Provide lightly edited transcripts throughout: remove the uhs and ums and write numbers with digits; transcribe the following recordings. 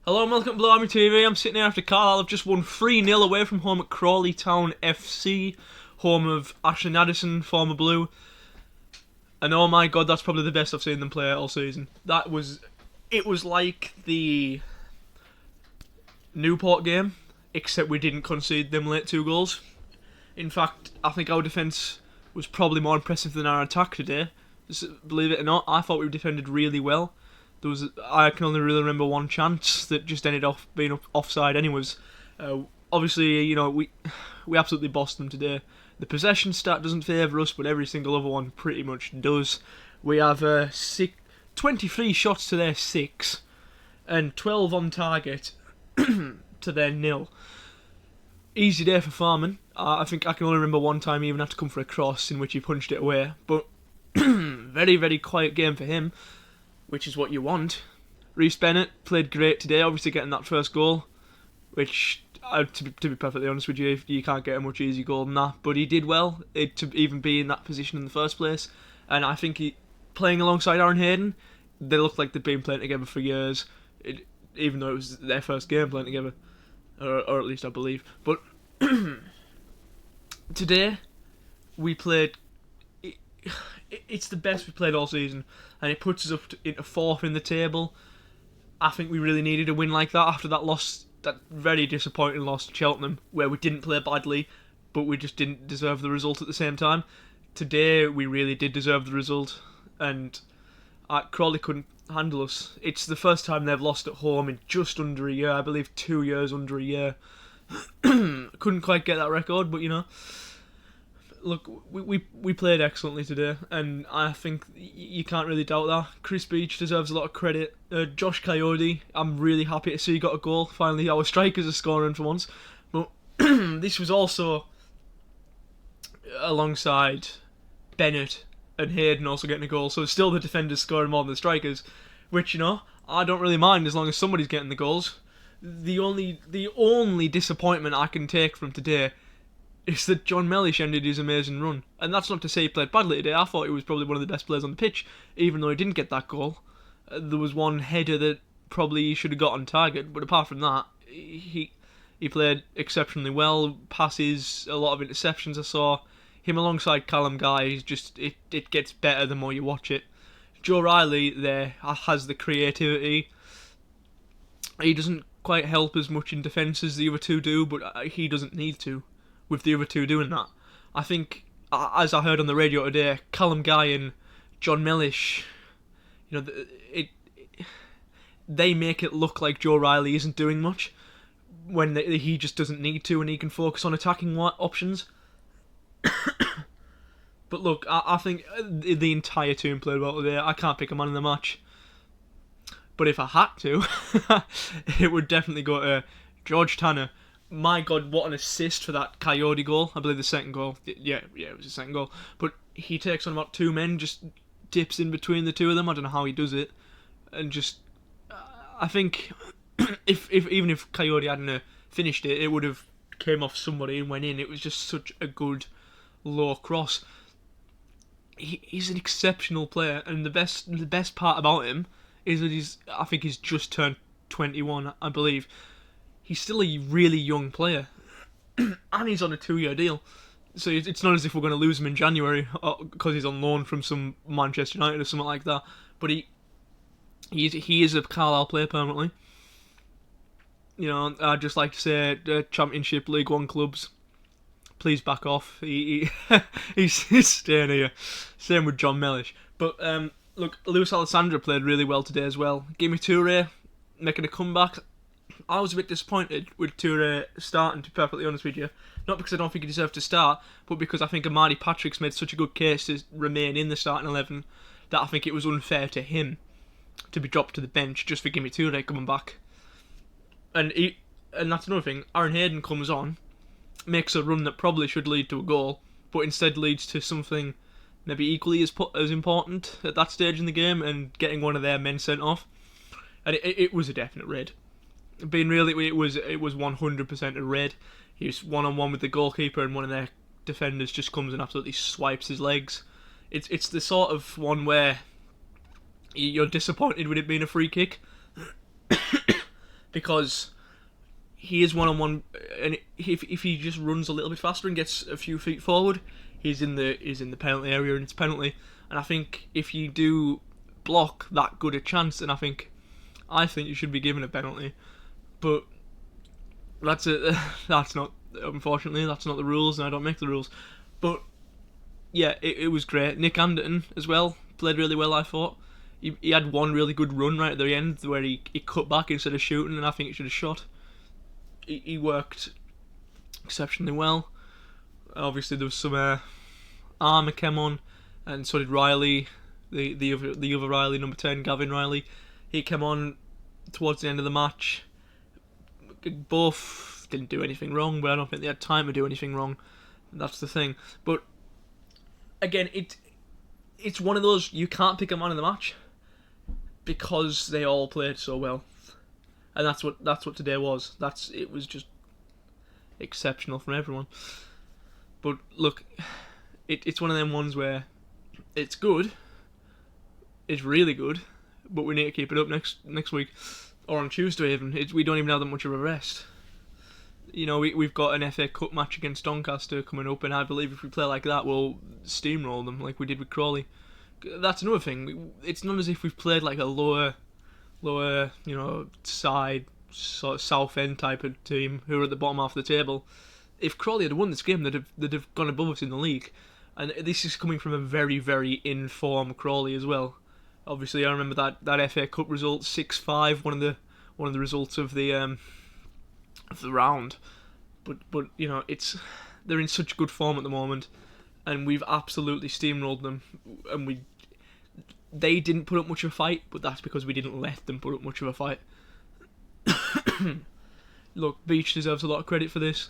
Hello and welcome to Blue Army TV. I'm sitting here after Carlisle have just won 3-0 away from home at Crawley Town FC, home of Ashley Addison, former Blue. And oh my god, that's probably the best I've seen them play all season. It was like the Newport game, except we didn't concede them late 2 goals. In fact, I think our defence was probably more impressive than our attack today. Believe it or not, I thought we defended really well. I can only really remember one chance that just ended up being offside anyways. Obviously, we absolutely bossed them today. The possession stat doesn't favour us, but every single other one pretty much does. We have 23 shots to their 6, and 12 on target to their 0. Easy day for Farman. I think I can only remember one time he even had to come for a cross in which he punched it away. But very, very quiet game for him, which is what you want. Reece Bennett played great today, obviously getting that first goal, which, to be perfectly honest with you, you can't get a much easier goal than that. But he did well to even be in that position in the first place. And I think playing alongside Aaron Hayden, they look like they've been playing together for years, even though it was their first game playing together, or at least I believe. But today, we played... It's the best we played all season, and it puts us up into 4th in the table. I think we really needed a win like that after that very disappointing loss to Cheltenham, where we didn't play badly, but we just didn't deserve the result at the same time. Today, we really did deserve the result, and Crawley couldn't handle us. It's the first time they've lost at home in just under a year, I believe 2 years under a year. Couldn't quite get that record, but look, we played excellently today, and I think you can't really doubt that. Chris Beach deserves a lot of credit. Josh Coyote, I'm really happy to see he got a goal. Finally, our strikers are scoring for once. But this was also alongside Bennett and Hayden also getting a goal, so it's still the defenders scoring more than the strikers, which, I don't really mind as long as somebody's getting the goals. The only disappointment I can take from today is that John Mellish ended his amazing run. And that's not to say he played badly today. I thought he was probably one of the best players on the pitch, even though he didn't get that goal. There was one header that probably he should have got on target, but apart from that, he played exceptionally well. Passes, a lot of interceptions I saw. Him alongside Callum Guy, it gets better the more you watch it. Joe Riley there has the creativity. He doesn't quite help as much in defence as the other two do, but he doesn't need to, with the other two doing that. I think, as I heard on the radio today, Callum Guy and John Mellish, they make it look like Joe Riley isn't doing much, when he just doesn't need to, and he can focus on attacking options. But look, I think the entire team played well today. I can't pick a man in the match, but if I had to, it would definitely go to George Tanner. My god, what an assist for that Coyote goal. I believe the second goal. Yeah, it was the second goal. But he takes on about 2 men, just dips in between the two of them. I don't know how he does it. And just, I think, even if Coyote hadn't finished it, it would have came off somebody and went in. It was just such a good low cross. He's an exceptional player, and the best part about him is that I think he's just turned 21, I believe. He's still a really young player, and he's on a 2-year deal. So it's not as if we're going to lose him in January because he's on loan from some Manchester United or something like that. But he is a Carlisle player permanently. I'd just like to say, Championship, League One clubs, please back off. He's staying here. Same with John Mellish. But look, Lewis Alessandra played really well today as well. Gimme Toure making a comeback. I was a bit disappointed with Toure starting, to be perfectly honest with you. Not because I don't think he deserved to start, but because I think Amadi Patrick's made such a good case to remain in the starting 11 that I think it was unfair to him to be dropped to the bench just for Gimme Toure coming back. And that's another thing. Aaron Hayden comes on, makes a run that probably should lead to a goal, but instead leads to something maybe equally as important at that stage in the game, and getting one of their men sent off. And it was a definite red. Being real, it was 100% a red. He was one-on-one with the goalkeeper, and one of their defenders just comes and absolutely swipes his legs. It's the sort of one where you're disappointed with it being a free kick, because he is one-on-one, and if he just runs a little bit faster and gets a few feet forward, he's in the penalty area and it's penalty. And I think if you do block that good a chance, then I think you should be given a penalty. But that's not, unfortunately, that's not the rules, and I don't make the rules. But yeah, it was great. Nick Anderton as well played really well, I thought. He had one really good run right at the end where he cut back instead of shooting, and I think he should have shot. He worked exceptionally well. Obviously, there was some armour came on, and so did Riley, the other Riley, number 10, Gavin Riley. He came on towards the end of the match. Both didn't do anything wrong, but I don't think they had time to do anything wrong. That's the thing. But again, it's one of those, you can't pick a man in the match because they all played so well, and that's what today was. It was just exceptional from everyone. But look, it's one of them ones where it's good, it's really good, but we need to keep it up next week, or on Tuesday even. We don't even have that much of a rest. You know, we've got an FA Cup match against Doncaster coming up, and I believe if we play like that, we'll steamroll them like we did with Crawley. That's another thing. It's not as if we've played like a lower, side, sort of South End type of team who are at the bottom half of the table. If Crawley had won this game, they'd have gone above us in the league. And this is coming from a very, very in-form Crawley as well. Obviously, I remember that FA Cup result, 6-5, one of the results of the round. But you know, they're in such good form at the moment, and we've absolutely steamrolled them. And they didn't put up much of a fight, but that's because we didn't let them put up much of a fight. Look, Beach deserves a lot of credit for this,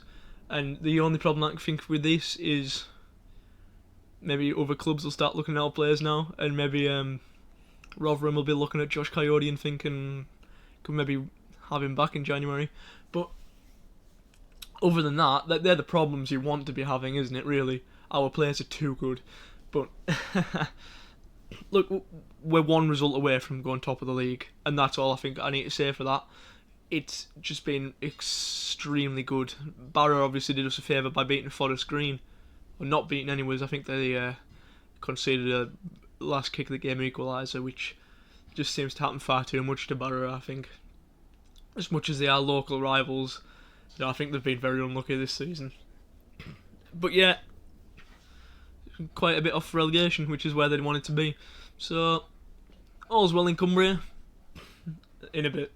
and the only problem I think with this is maybe other clubs will start looking at our players now, and maybe Rotherham will be looking at Josh Coyote and thinking could maybe have him back in January. But other than that, they're the problems you want to be having, isn't it, really? Our players are too good. But look, we're one result away from going top of the league, and that's all I think I need to say for that. It's just been extremely good. Barrow obviously did us a favour by beating Forest Green. Or not beating anyways, I think they conceded a last kick of the game equaliser, which just seems to happen far too much to Barrow, I think. As much as they are local rivals, I think they've been very unlucky this season. But yeah, quite a bit off relegation, which is where they wanted to be. So, all's well in Cumbria. In a bit.